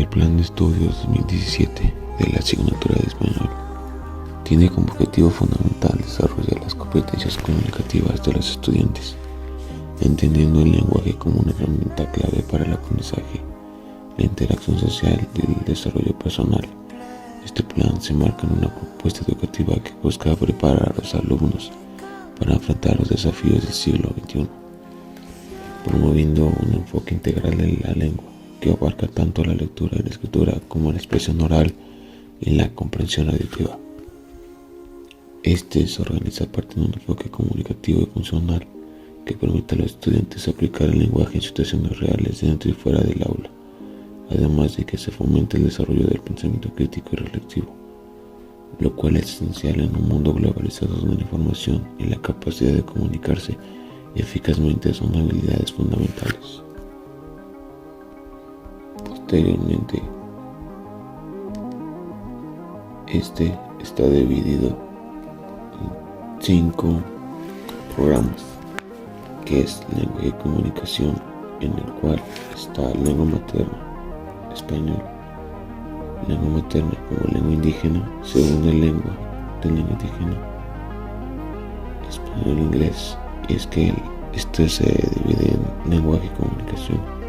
El Plan de Estudios 2017 de la asignatura de español tiene como objetivo fundamental desarrollar las competencias comunicativas de los estudiantes, entendiendo el lenguaje como una herramienta clave para el aprendizaje, la interacción social y el desarrollo personal. Este plan se marca en una propuesta educativa que busca preparar a los alumnos para enfrentar los desafíos del siglo XXI, promoviendo un enfoque integral de la lengua que abarca tanto la lectura y la escritura como la expresión oral y la comprensión auditiva. Este se organiza a partir de un enfoque comunicativo y funcional que permite a los estudiantes aplicar el lenguaje en situaciones reales dentro y fuera del aula, además de que se fomente el desarrollo del pensamiento crítico y reflexivo, lo cual es esencial en un mundo globalizado donde la información y la capacidad de comunicarse eficazmente son habilidades fundamentales. Posteriormente, este está dividido en 5 programas, que es lengua y comunicación, en el cual está lengua materna, español, lengua materna como lengua indígena, segunda lengua de lengua indígena, español e inglés. Y es que esto se divide en lenguaje y comunicación,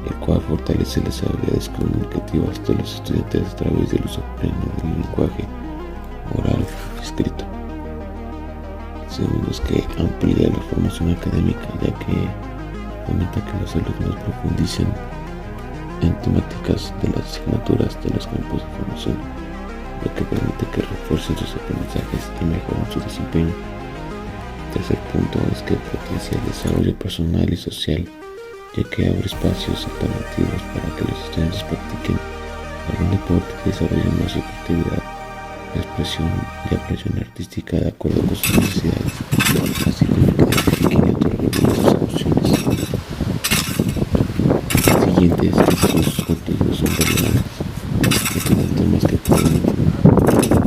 el cual fortalece las habilidades comunicativas de los estudiantes a través del uso pleno del lenguaje oral y escrito. Segundo es que amplía la formación académica, ya que fomenta que los alumnos profundicen en temáticas de las asignaturas de los campos de formación, lo que permite que refuercen sus aprendizajes y mejoren su desempeño. Tercer punto es que potencia el desarrollo personal y social, ya que abre espacios alternativos para que los estudiantes practiquen algún deporte que desarrollen más su creatividad, expresión y apreciación artística de acuerdo con sus necesidades, así como que identifiquen y otorguen sus emociones. Siguientes, sus contenidos son relevantes, que tienen temas que pueden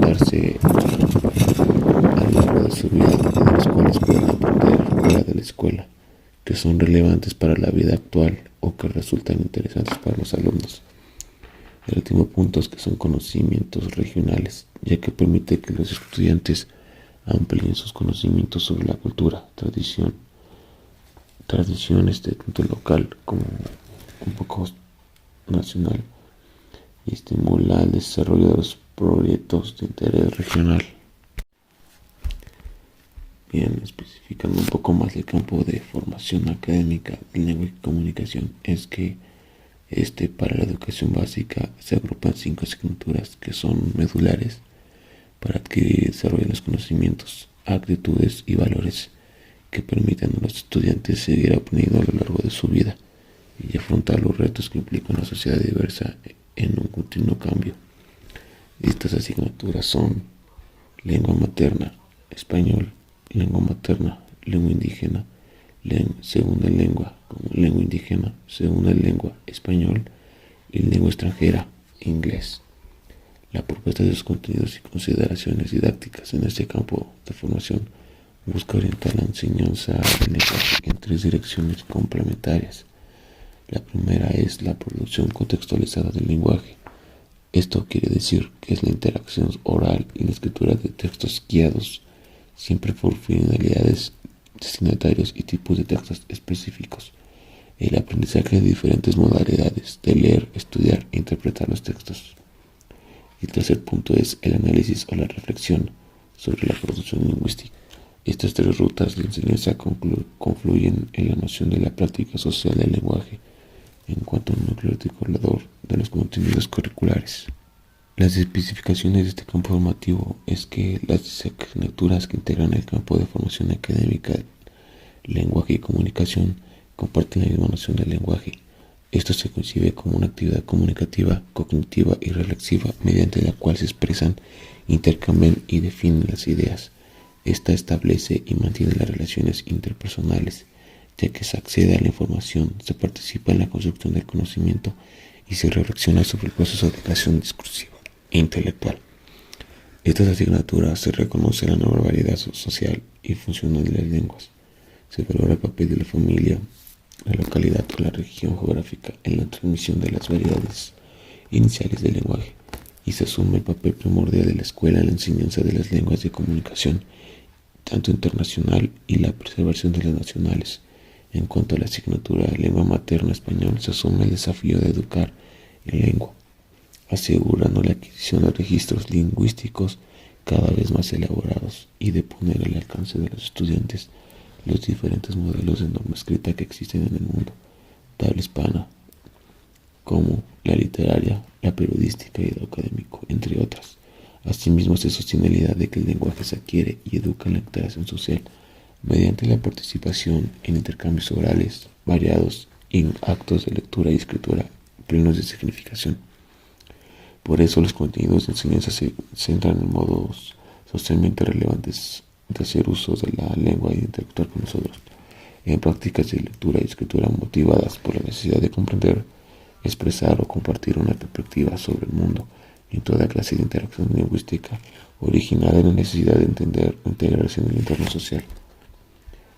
darse a lo largo de su vida y de los cuales pueden aprender fuera de la escuela, que son relevantes para la vida actual o que resultan interesantes para los alumnos. El último punto es que son conocimientos regionales, ya que permite que los estudiantes amplíen sus conocimientos sobre la cultura, tradiciones tanto local como un poco nacional, y estimula el desarrollo de los proyectos de interés regional. Bien, especificando un poco más el campo de formación académica en lengua y comunicación, es que para la educación básica se agrupan 5 asignaturas que son medulares para adquirir y desarrollar los conocimientos, actitudes y valores que permitan a los estudiantes seguir aprendiendo a lo largo de su vida y afrontar los retos que implica una sociedad diversa en un continuo cambio. Estas asignaturas son lengua materna, español, lengua materna, lengua indígena, segunda lengua como lengua indígena, segunda lengua español y lengua extranjera, inglés. La propuesta de sus contenidos y consideraciones didácticas en este campo de formación busca orientar la enseñanza del lenguaje en 3 direcciones complementarias. La primera es la producción contextualizada del lenguaje. Esto quiere decir que es la interacción oral y la escritura de textos guiados siempre por finalidades, destinatarios y tipos de textos específicos. El aprendizaje de diferentes modalidades de leer, estudiar e interpretar los textos. El tercer punto es el análisis o la reflexión sobre la producción lingüística. Estas 3 rutas de enseñanza confluyen en la noción de la práctica social del lenguaje en cuanto al núcleo articulador de los contenidos curriculares. Las especificaciones de este campo formativo es que las asignaturas que integran el campo de formación académica, lenguaje y comunicación comparten la misma noción del lenguaje. Esto se concibe como una actividad comunicativa, cognitiva y reflexiva mediante la cual se expresan, intercambian y definen las ideas. Esta establece y mantiene las relaciones interpersonales, ya que se accede a la información, se participa en la construcción del conocimiento y se reflexiona sobre el proceso de creación discursiva e intelectual. Estas asignaturas se reconoce la nueva variedad social y funcional de las lenguas. Se valora el papel de la familia, la localidad o la región geográfica en la transmisión de las variedades iniciales del lenguaje, y se asume el papel primordial de la escuela en la enseñanza de las lenguas de comunicación, tanto internacional y la preservación de las nacionales. En cuanto a la asignatura de lengua materna español, se asume el desafío de educar en lengua, asegurando la adquisición de registros lingüísticos cada vez más elaborados y de poner al alcance de los estudiantes los diferentes modelos de norma escrita que existen en el mundo de habla hispana, como la literaria, la periodística y el académico, entre otras. Asimismo, se sostiene la idea de que el lenguaje se adquiere y educa en la interacción social mediante la participación en intercambios orales variados y en actos de lectura y escritura plenos de significación. Por eso los contenidos de enseñanza se centran en modos socialmente relevantes de hacer uso de la lengua y de interactuar con nosotros, en prácticas de lectura y escritura motivadas por la necesidad de comprender, expresar o compartir una perspectiva sobre el mundo en toda clase de interacción lingüística originada en la necesidad de entender o integrarse en el entorno social.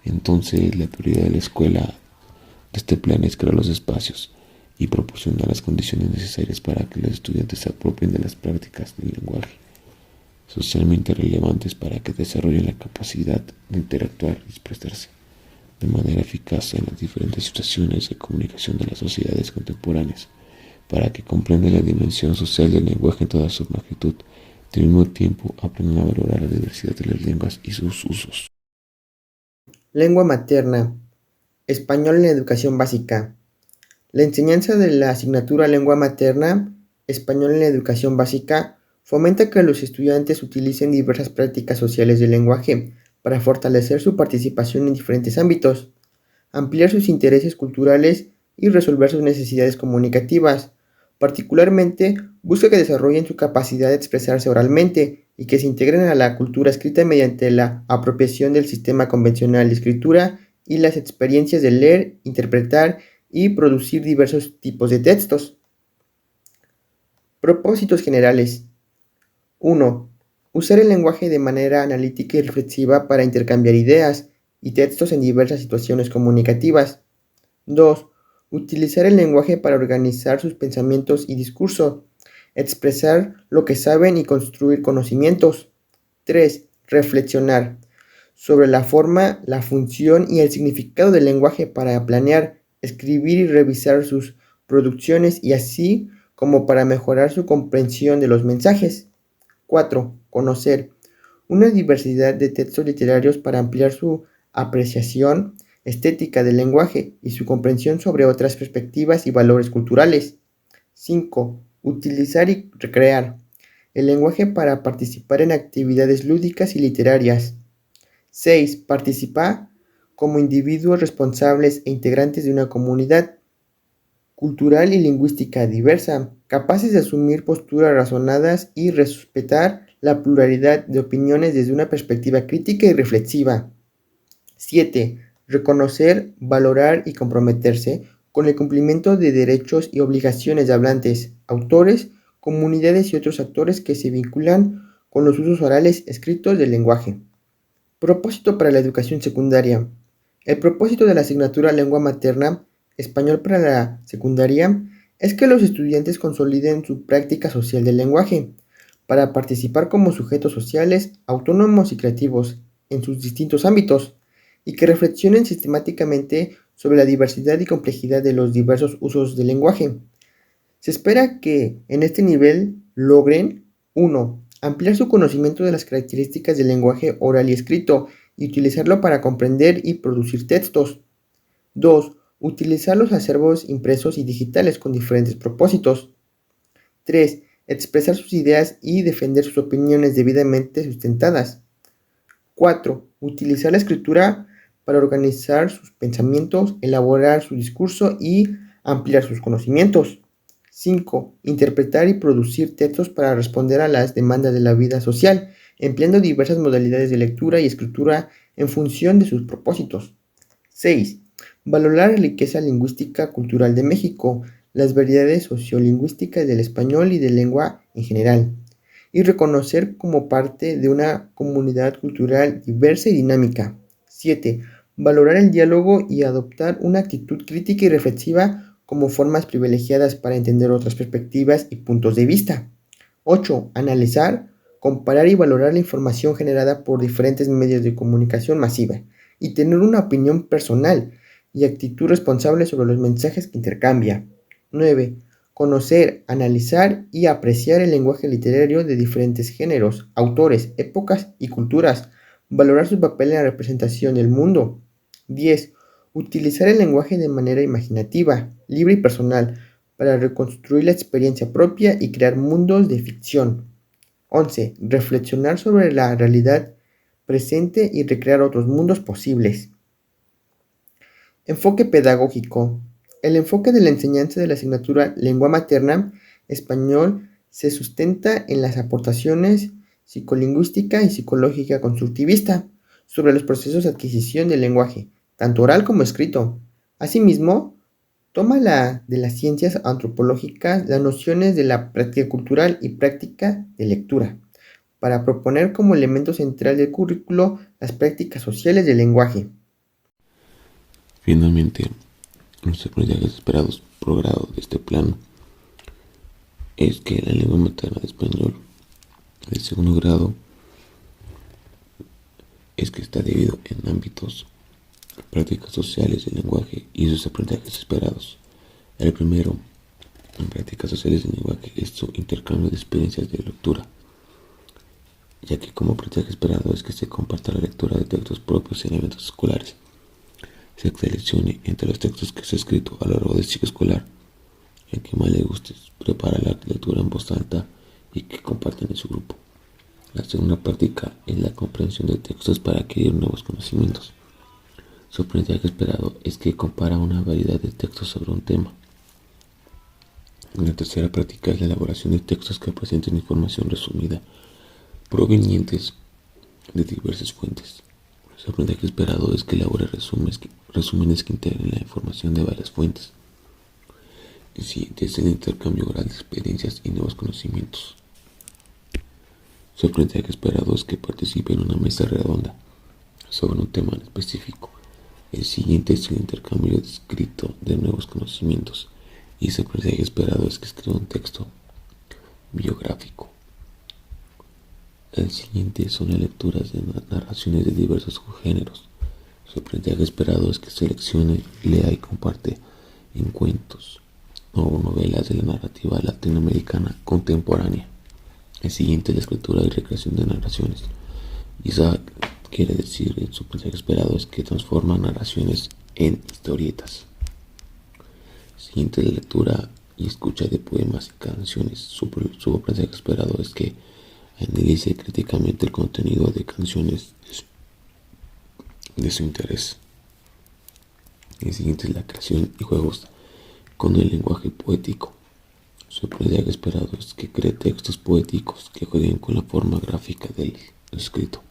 Entonces, la prioridad de la escuela de este plan es crear los espacios y proporcionar las condiciones necesarias para que los estudiantes se apropien de las prácticas del lenguaje socialmente relevantes para que desarrollen la capacidad de interactuar y expresarse de manera eficaz en las diferentes situaciones de comunicación de las sociedades contemporáneas, para que comprendan la dimensión social del lenguaje en toda su magnitud, y al mismo tiempo aprendan a valorar la diversidad de las lenguas y sus usos. Lengua materna. Español en la educación básica. La enseñanza de la asignatura lengua materna, español en la educación básica, fomenta que los estudiantes utilicen diversas prácticas sociales del lenguaje para fortalecer su participación en diferentes ámbitos, ampliar sus intereses culturales y resolver sus necesidades comunicativas. Particularmente, busca que desarrollen su capacidad de expresarse oralmente y que se integren a la cultura escrita mediante la apropiación del sistema convencional de escritura y las experiencias de leer, interpretar y producir diversos tipos de textos. Propósitos generales. 1. Usar el lenguaje de manera analítica y reflexiva para intercambiar ideas y textos en diversas situaciones comunicativas. 2. Utilizar el lenguaje para organizar sus pensamientos y discurso, expresar lo que saben y construir conocimientos. 3. Reflexionar sobre la forma, la función y el significado del lenguaje para planear, escribir y revisar sus producciones y así como para mejorar su comprensión de los mensajes. 4. Conocer una diversidad de textos literarios para ampliar su apreciación estética del lenguaje y su comprensión sobre otras perspectivas y valores culturales. 5. Utilizar y recrear el lenguaje para participar en actividades lúdicas y literarias. 6. Participar como individuos responsables e integrantes de una comunidad cultural y lingüística diversa, capaces de asumir posturas razonadas y respetar la pluralidad de opiniones desde una perspectiva crítica y reflexiva. 7. Reconocer, valorar y comprometerse con el cumplimiento de derechos y obligaciones de hablantes, autores, comunidades y otros actores que se vinculan con los usos orales escritos del lenguaje. Propósito para la educación secundaria. El propósito de la asignatura lengua materna, español para la secundaria, es que los estudiantes consoliden su práctica social del lenguaje, para participar como sujetos sociales, autónomos y creativos en sus distintos ámbitos, y que reflexionen sistemáticamente sobre la diversidad y complejidad de los diversos usos del lenguaje. Se espera que en este nivel logren 1. Ampliar su conocimiento de las características del lenguaje oral y escrito y utilizarlo para comprender y producir textos. 2. Utilizar los acervos impresos y digitales con diferentes propósitos. 3. Expresar sus ideas y defender sus opiniones debidamente sustentadas. 4. Utilizar la escritura para organizar sus pensamientos, elaborar su discurso y ampliar sus conocimientos. 5. Interpretar y producir textos para responder a las demandas de la vida social, empleando diversas modalidades de lectura y escritura en función de sus propósitos. 6. Valorar la riqueza lingüística cultural de México, las variedades sociolingüísticas del español y de lengua en general, y reconocer como parte de una comunidad cultural diversa y dinámica. 7. Valorar el diálogo y adoptar una actitud crítica y reflexiva como formas privilegiadas para entender otras perspectivas y puntos de vista. 8. Analizar, comparar y valorar la información generada por diferentes medios de comunicación masiva y tener una opinión personal y actitud responsable sobre los mensajes que intercambia. 9. Conocer, analizar y apreciar el lenguaje literario de diferentes géneros, autores, épocas y culturas. Valorar su papel en la representación del mundo. 10. Utilizar el lenguaje de manera imaginativa, libre y personal, para reconstruir la experiencia propia y crear mundos de ficción. 11. Reflexionar sobre la realidad presente y recrear otros mundos posibles. Enfoque pedagógico. El enfoque de la enseñanza de la asignatura Lengua Materna, Español, se sustenta en las aportaciones psicolingüística y psicológica constructivista sobre los procesos de adquisición del lenguaje, tanto oral como escrito. Asimismo, toma de las ciencias antropológicas las nociones de la práctica cultural y práctica de lectura, para proponer como elemento central del currículo las prácticas sociales del lenguaje. Finalmente, los aprendizajes esperados por grado de este plan es que la lengua materna de español del segundo grado es que está dividido en ámbitos, prácticas sociales del lenguaje y sus aprendizajes esperados. El primero, en prácticas sociales del lenguaje, es su intercambio de experiencias de lectura, ya que como aprendizaje esperado es que se comparta la lectura de textos propios en eventos escolares. Se seleccione entre los textos que se ha escrito a lo largo del ciclo escolar, y al que más le guste prepara la lectura en voz alta y que comparten en su grupo. La segunda práctica es la comprensión de textos para adquirir nuevos conocimientos. Su aprendizaje esperado es que compara una variedad de textos sobre un tema. La tercera práctica es la elaboración de textos que presenten información resumida provenientes de diversas fuentes. Su aprendizaje esperado es que elabore resúmenes que integren la información de varias fuentes. El siguiente es el intercambio oral de experiencias y nuevos conocimientos. Su aprendizaje esperado es que participe en una mesa redonda sobre un tema en específico. El siguiente es el intercambio escrito de nuevos conocimientos. Y su aprendizaje esperado es que escriba un texto biográfico. El siguiente son las lecturas de narraciones de diversos géneros. Su aprendizaje esperado es que seleccione, lea y comparte en cuentos o novelas de la narrativa latinoamericana contemporánea. El siguiente es la escritura y recreación de narraciones. Y eso quiere decir, en su aprendizaje esperado es que transforma narraciones en historietas. El siguiente es la lectura y escucha de poemas y canciones. Su aprendizaje esperado es que analice críticamente el contenido de canciones de su interés. El siguiente es la creación y juegos con el lenguaje poético. Su aprendizaje esperado es que cree textos poéticos que jueguen con la forma gráfica del escrito.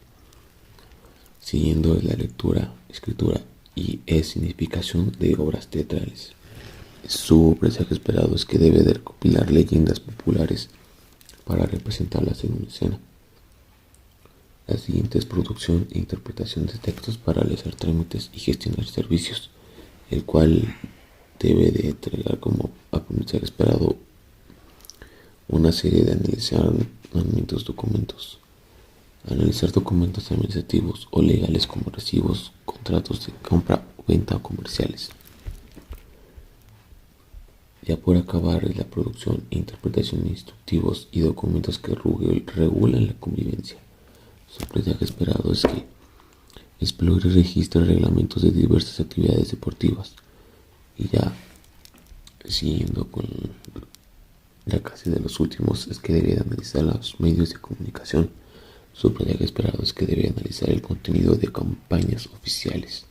Siguiendo es la lectura, escritura y significación de obras teatrales. Su aprendizaje esperado es que debe de recopilar leyendas populares para representarlas en una escena. La siguiente es producción e interpretación de textos para realizar trámites y gestionar servicios, el cual debe de entregar como aprendizaje esperado una serie de analizar documentos, analizar documentos administrativos o legales como recibos, contratos de compra o venta o comerciales. Ya por acabar es la producción e interpretación de instructivos y documentos que regulan la convivencia. Su aprendizaje esperado es que explore y registre reglamentos de diversas actividades deportivas. Y ya siguiendo con ya casi de los últimos es que debe analizar los medios de comunicación. Su aprendizaje esperado es que debe analizar el contenido de campañas oficiales.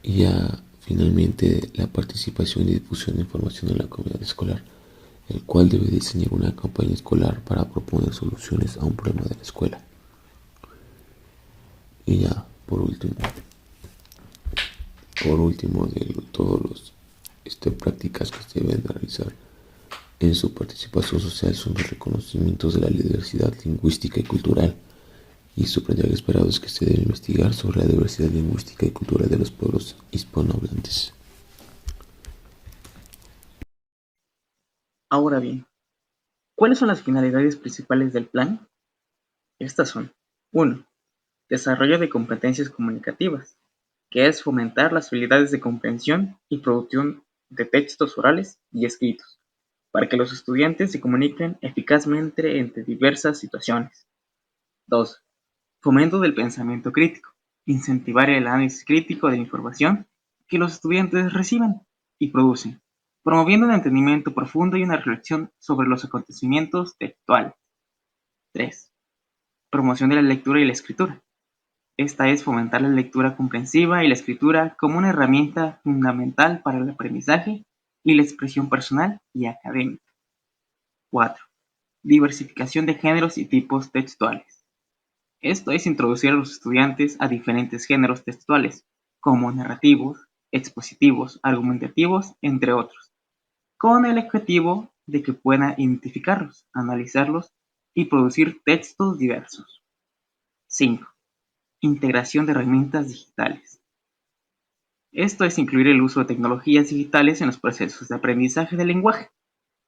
Y ya finalmente la participación y difusión de información en la comunidad escolar, el cual debe diseñar una campaña escolar para proponer soluciones a un problema de la escuela. Y ya por último de todos los prácticas que se deben realizar en su participación social son los reconocimientos de la diversidad lingüística y cultural. Y su aprendizaje esperado es que se debe investigar sobre la diversidad lingüística y cultural de los pueblos hispanohablantes. Ahora bien, ¿cuáles son las finalidades principales del plan? Estas son: 1. Desarrollo de competencias comunicativas, que es fomentar las habilidades de comprensión y producción de textos orales y escritos, para que los estudiantes se comuniquen eficazmente entre diversas situaciones. 2. Fomento del pensamiento crítico, incentivar el análisis crítico de la información que los estudiantes reciben y producen, promoviendo un entendimiento profundo y una reflexión sobre los acontecimientos textuales. 3. Promoción de la lectura y la escritura. Esta es fomentar la lectura comprensiva y la escritura como una herramienta fundamental para el aprendizaje y la expresión personal y académica. 4. Diversificación de géneros y tipos textuales. Esto es introducir a los estudiantes a diferentes géneros textuales, como narrativos, expositivos, argumentativos, entre otros, con el objetivo de que puedan identificarlos, analizarlos y producir textos diversos. 5. Integración de herramientas digitales. Esto es incluir el uso de tecnologías digitales en los procesos de aprendizaje del lenguaje,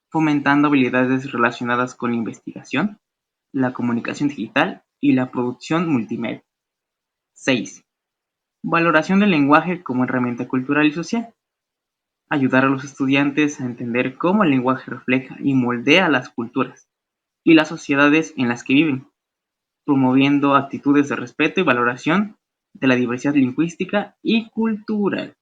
fomentando habilidades relacionadas con la investigación, la comunicación digital y la producción multimedia. 6. Valoración del lenguaje como herramienta cultural y social. Ayudar a los estudiantes a entender cómo el lenguaje refleja y moldea las culturas y las sociedades en las que viven, promoviendo actitudes de respeto y valoración de la diversidad lingüística y cultural.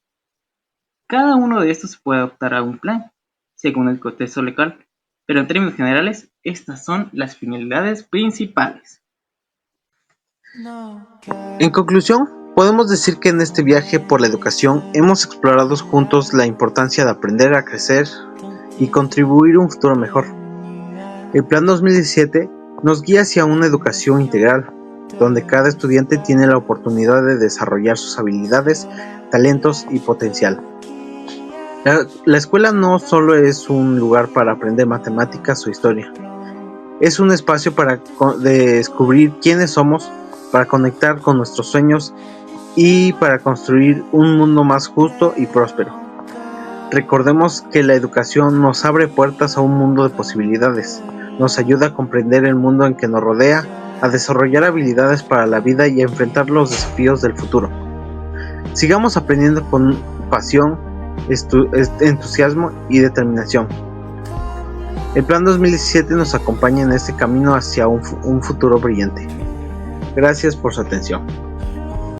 Cada uno de estos puede adoptar a un plan, según el contexto local, pero en términos generales, estas son las finalidades principales. En conclusión, podemos decir que en este viaje por la educación hemos explorado juntos la importancia de aprender a crecer y contribuir a un futuro mejor. El Plan 2017 nos guía hacia una educación integral, donde cada estudiante tiene la oportunidad de desarrollar sus habilidades, talentos y potencial. La escuela no solo es un lugar para aprender matemáticas o historia, es un espacio para descubrir quiénes somos, para conectar con nuestros sueños y para construir un mundo más justo y próspero. Recordemos que la educación nos abre puertas a un mundo de posibilidades, nos ayuda a comprender el mundo en que nos rodea, a desarrollar habilidades para la vida y a enfrentar los desafíos del futuro. Sigamos aprendiendo con pasión, entusiasmo y determinación. El Plan 2017 nos acompaña en este camino hacia un futuro brillante. Gracias por su atención.